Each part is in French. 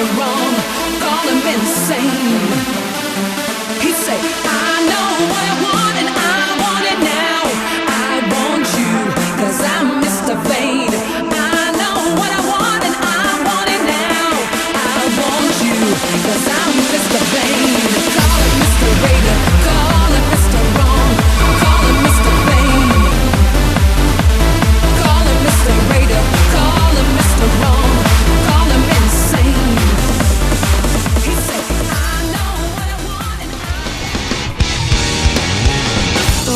Mr. Wrong, call him insane. He said, I know what I want and I want it now. I want you, cause I'm Mr. Vain. I know what I want and I want it now. I want you, cause I'm Mr. Vain. Call him Mr. Raider, call him Mr. Wrong, call him Mr. Vain. Call him Mr. Raider, call him Mr. Wrong, call him insane. He said, I know what I want and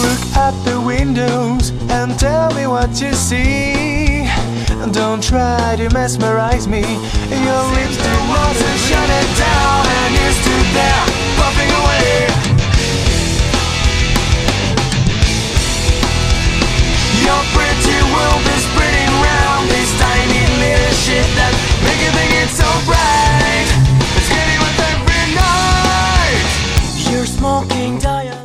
Look at the windows and tell me what you see. Don't try to mesmerize me. Your lips did not shut it down, and you stood there, puffing away. Your pretty world is spinning round this tiny little shit that make you think it's so bright. It's getting with every night. You're smoking dialogue.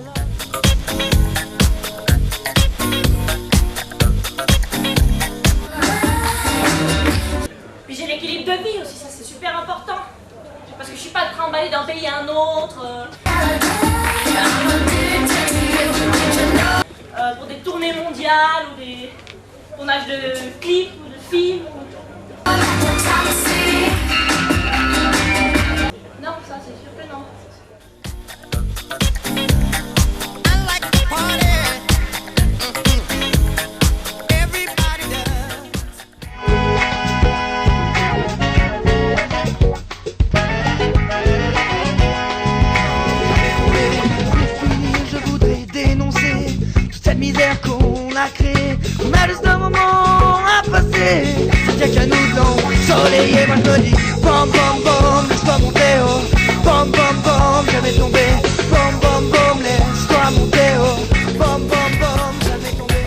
Puis j'ai l'équilibre de vie aussi, ça c'est super important. Parce que je suis pas trimballée d'un pays à un autre. Pour des tournées mondiales ou des tournages de clips ou de films. Non, ça c'est sûr que non. Je voudrais dénoncer toute cette misère qu'on a créée. On a juste un moment à passer. C'est qu'à nous d'ensoleiller. Moi je me dis bam bam bam, laisse-toi monter haut. Bam bam bam, jamais tomber. Bam bam bam, laisse-toi monter haut. Bam bam bam, jamais tomber.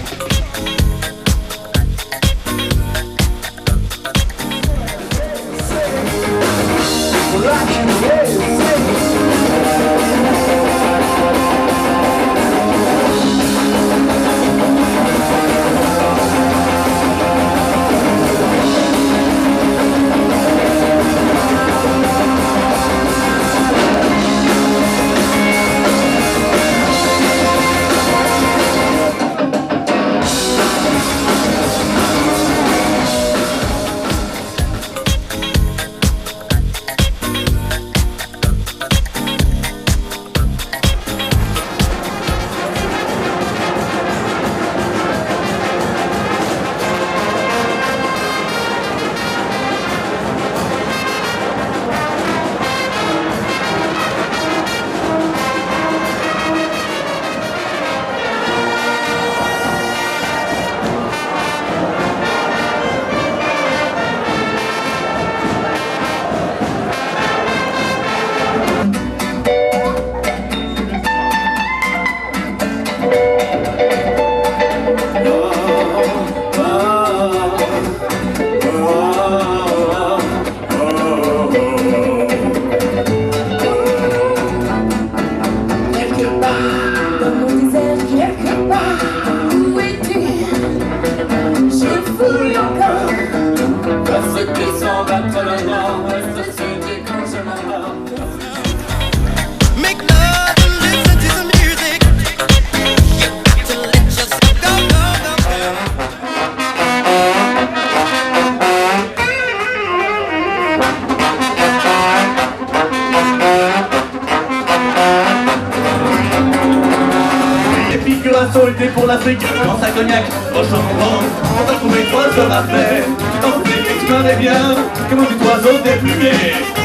Solité pour l'Afrique, dans sa cognac, au chambon, on t'a trouvé 3 heures après. Tu t'en foutais, tu m'avais bien, comme un petit oiseau déplumé,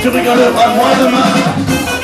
tu rigoleras moi demain.